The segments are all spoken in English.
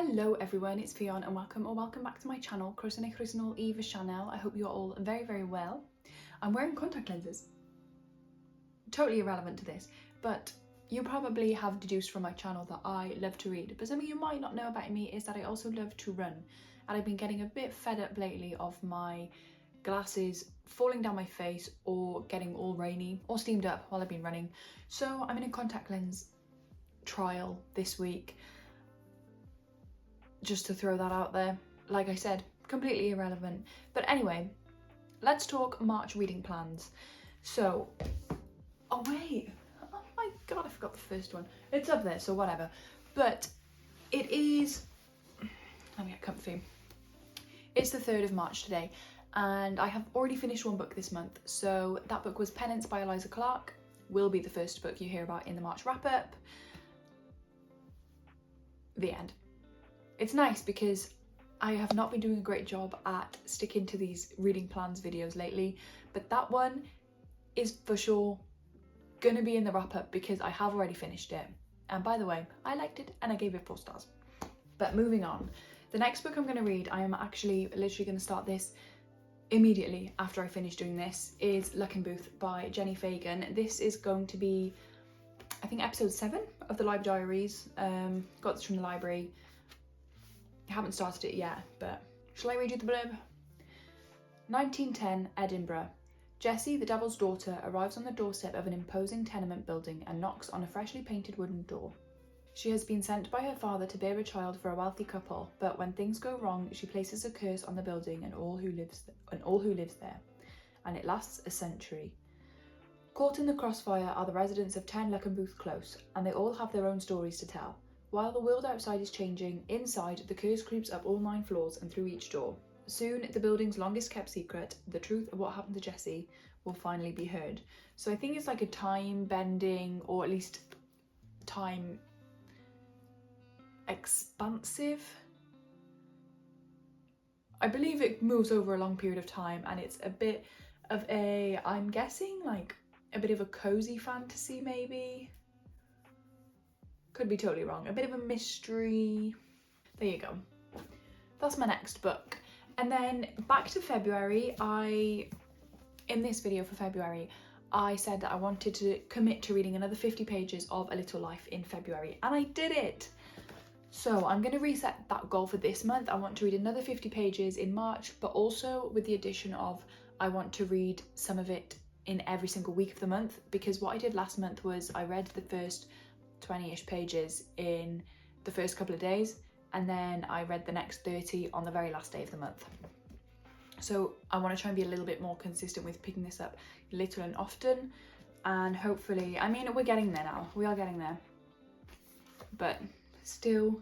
Hello everyone, it's Fionn and welcome back to my channel, Croeso neu Eva Chanel. I hope you're all very well. I'm wearing contact lenses. Totally irrelevant to this, but you probably have deduced from my channel that I love to read, but something you might not know about me is that I also love to run, and I've been getting a bit fed up lately of my glasses falling down my face or getting all rainy or steamed up while I've been running. So I'm in a contact lens trial this week, just to throw that out there. Like I said, completely irrelevant. But anyway, let's talk March reading plans. So, oh wait, oh my god, I forgot the first one. It's up there, so whatever. But it is, let me get comfy. It's the 3rd of March today, and I have already finished one book this month. So that book was Penance by Eliza Clark, will be the first book you hear about in the March wrap-up. The end. It's nice because I have not been doing a great job at sticking to these reading plans videos lately, but that one is for sure gonna be in the wrap up because I have already finished it. And by the way, I liked it and I gave it 4 stars. But moving on, the next book I'm gonna read, I am actually literally gonna start this immediately after I finish doing this, is Luck and Booth by Jenny Fagan. This is going to be, I think, episode 7 of the Library Diaries. Got this from the library. I haven't started it yet, but shall I read you the blurb? 1910, Edinburgh. Jessie, the Devil's daughter, arrives on the doorstep of an imposing tenement building and knocks on a freshly painted wooden door. She has been sent by her father to bear a child for a wealthy couple, but when things go wrong, she places a curse on the building and all who lives there, and it lasts a century. Caught in the crossfire are the residents of 10 Luck and Booth Close, and they all have their own stories to tell. While the world outside is changing, inside, the curse creeps up all 9 floors and through each door. Soon, the building's longest kept secret, the truth of what happened to Jessie, will finally be heard. So I think it's like a time bending, or at least time expansive. I believe it moves over a long period of time, and it's a bit of a, I'm guessing, like a bit of a cozy fantasy maybe. Could be totally wrong. A bit of a mystery. There you go. That's my next book. And then back to February, in this video for February, I said that I wanted to commit to reading another 50 pages of A Little Life in February, and I did it. So I'm going to reset that goal for this month. I want to read another 50 pages in March, but also with the addition of I want to read some of it in every single week of the month, because what I did last month was I read the first 20-ish pages in the first couple of days, and then I read the next 30 on the very last day of the month. So I want to try and be a little bit more consistent with picking this up little and often, and hopefully, I mean, we're getting there now, we are getting there, but still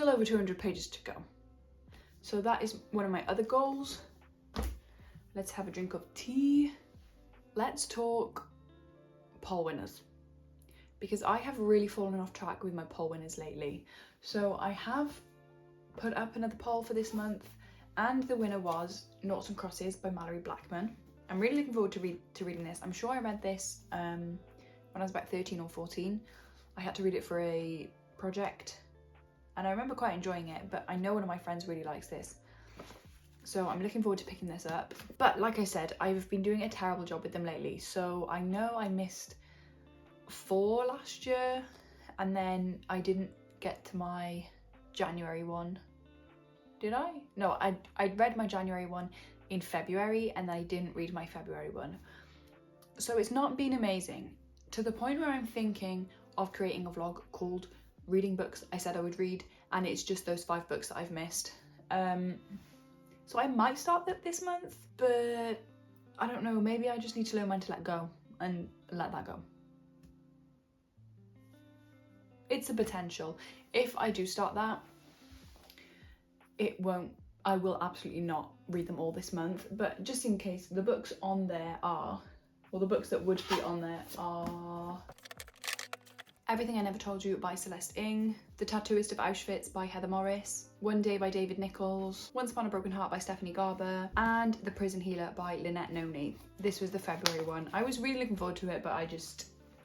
over 200 pages to go. So that is one of my other goals. Let's have a drink of tea. Let's talk poll winners, because I have really fallen off track with my poll winners lately. So I have put up another poll for this month, and the winner was Noughts and Crosses by Malorie Blackman. I'm really looking forward to reading this. I'm sure I read this when I was about 13 or 14. I had to read it for a project, and I remember quite enjoying it, but I know one of my friends really likes this. So I'm looking forward to picking this up. But like I said, I've been doing a terrible job with them lately. So I know I missed 4 last year, and then I didn't get to my January one. Did I? No, I read my January one in February, and I didn't read my February one. So it's not been amazing, to the point where I'm thinking of creating a vlog called Reading Books I Said I Would Read, and it's just those 5 books that I've missed. So I might start that this month, but I don't know, maybe I just need to learn when to let go and let that go. It's a potential. If I do start that, I will absolutely not read them all this month, but just in case, the books on there are, well, the books that would be on there are Everything I Never Told You by Celeste Ng, The Tattooist of Auschwitz by Heather Morris, One Day by David Nichols, Once Upon a Broken Heart by Stephanie Garber, and The Prison Healer by Lynette Noni. This was the February one. I was really looking forward to it, but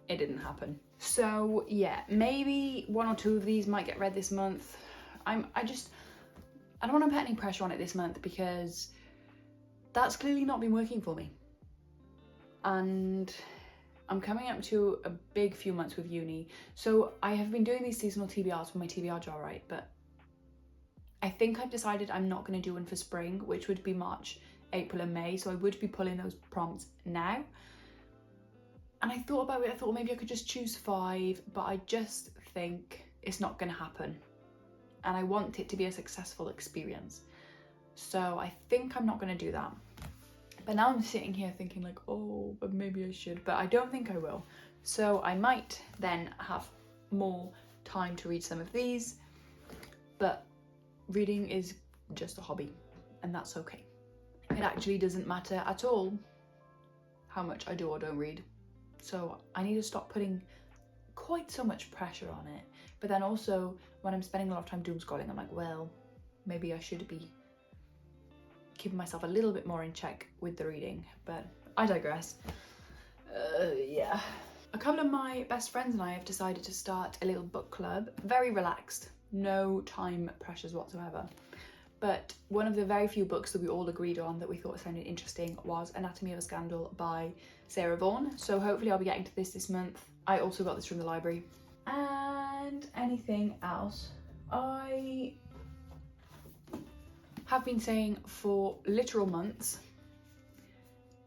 it didn't happen. So yeah, maybe 1 or 2 of these might get read this month. I don't want to put any pressure on it this month because that's clearly not been working for me. And I'm coming up to a big few months with uni. So I have been doing these seasonal TBRs for my TBR jar, right? But I think I've decided I'm not going to do one for spring, which would be March, April and May. So I would be pulling those prompts now. And I thought about it, I thought maybe I could just choose 5, but I just think it's not going to happen. And I want it to be a successful experience. So I think I'm not going to do that. But now I'm sitting here thinking like, oh, but maybe I should, but I don't think I will. So I might then have more time to read some of these, but reading is just a hobby and that's okay. It actually doesn't matter at all how much I do or don't read. So I need to stop putting quite so much pressure on it. But then also when I'm spending a lot of time doom scrolling, I'm like, well, maybe I should be keeping myself a little bit more in check with the reading, but I digress. Yeah. A couple of my best friends and I have decided to start a little book club, very relaxed, no time pressures whatsoever. But one of the very few books that we all agreed on that we thought sounded interesting was Anatomy of a Scandal by Sarah Vaughan. So hopefully I'll be getting to this month. I also got this from the library. And anything else? I have been saying for literal months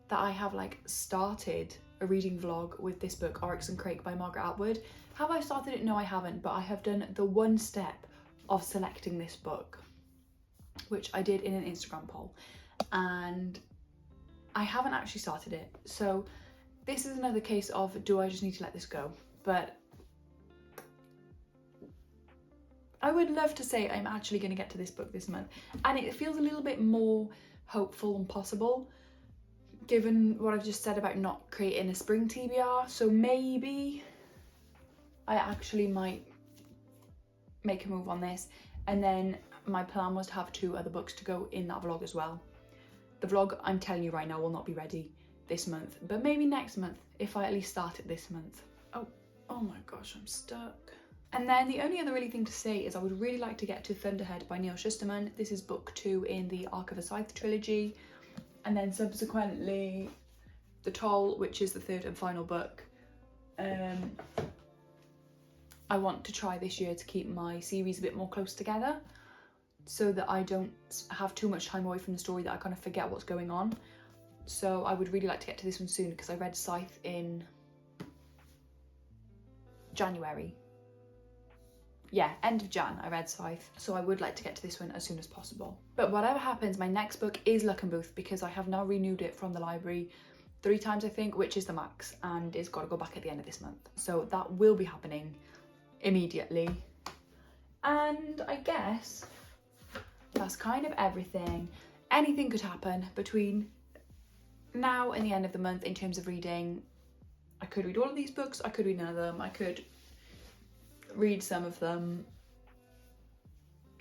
that I have like started a reading vlog with this book, Oryx and Crake by Margaret Atwood. Have I started it? No, I haven't, but I have done the one step of selecting this book, which I did in an Instagram poll, and I haven't actually started it. So this is another case of, do I just need to let this go? But I would love to say I'm actually going to get to this book this month, and it feels a little bit more hopeful and possible given what I've just said about not creating a spring TBR. So maybe I actually might make a move on this, and then my plan was to have 2 other books to go in that vlog as well. The vlog, I'm telling you right now, will not be ready this month, but maybe next month if I at least start it this month. Oh my gosh, I'm stuck. And then the only other really thing to say is I would really like to get to Thunderhead by Neil Shusterman. This is book 2 in the Arc of a Scythe trilogy. And then subsequently The Toll, which is the 3rd and final book. I want to try this year to keep my series a bit more close together so that I don't have too much time away from the story that I kind of forget what's going on. So I would really like to get to this one soon because I read Scythe in January. Yeah, end of Jan I read Scythe, so I would like to get to this one as soon as possible. But whatever happens, my next book is Luck and Booth because I have now renewed it from the library 3 times I think, which is the max, and it's got to go back at the end of this month. So that will be happening immediately. And I guess that's kind of everything. Anything could happen between now and the end of the month in terms of reading. I could read all of these books, I could read none of them, I could read some of them,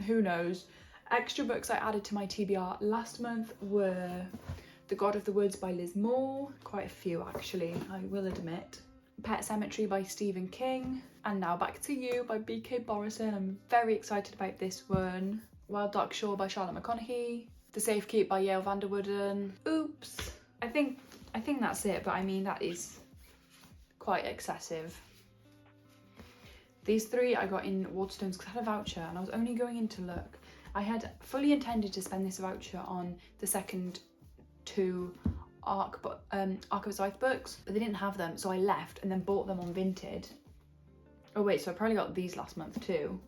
who knows. Extra books I added to my TBR last month were The God of the Woods by Liz Moore, quite a few actually, I will admit. Pet Sematary by Stephen King, and Now Back to You by B.K. Borison. I'm very excited about this one. Wild Dark Shore by Charlotte McConaughey. The Safe Keep by Yale Vanderwooden. Oops. I think that's it, but I mean that is quite excessive. These 3 I got in Waterstones because I had a voucher and I was only going in to look. I had fully intended to spend this voucher on the second 2 Arc of a Scythe books, but they didn't have them, so I left and then bought them on Vinted. Oh wait, so I probably got these last month too.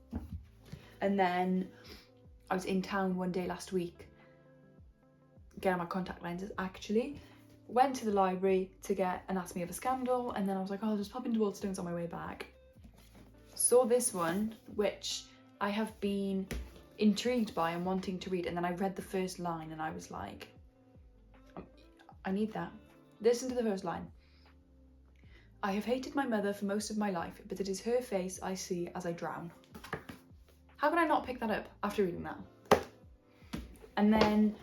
And then I was in town one day last week getting my contact lenses actually. Went to the library to get Anatomy of a Scandal, and then I was like, oh, I'll just pop into Waterstones on my way back. Saw this one, which I have been intrigued by and wanting to read, and then I read the first line and I was like, I need that. Listen to the first line. I have hated my mother for most of my life, but it is her face I see as I drown. How can I not pick that up after reading that? And then,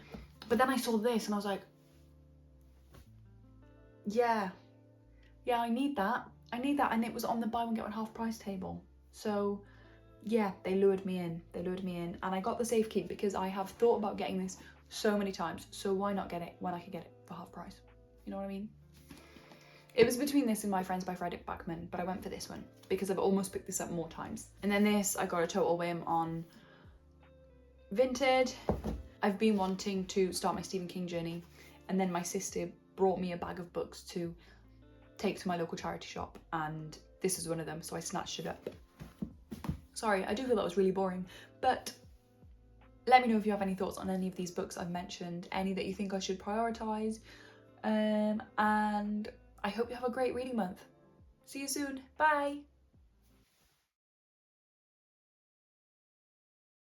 but then I saw this and I was like, yeah, I need that. And it was on the buy one get one half price table. So yeah, they lured me in. And I got the safe keep because I have thought about getting this so many times. So why not get it when I can get it for half price? You know what I mean? It was between this and My Friends by Fredrik Backman, but I went for this one because I've almost picked this up more times. And then this, I got a total whim on Vinted. I've been wanting to start my Stephen King journey, and then my sister brought me a bag of books to take to my local charity shop, and this is one of them, so I snatched it up. Sorry, I do feel that was really boring, but let me know if you have any thoughts on any of these books I've mentioned, any that you think I should prioritise, and I hope you have a great reading month. See you soon. Bye.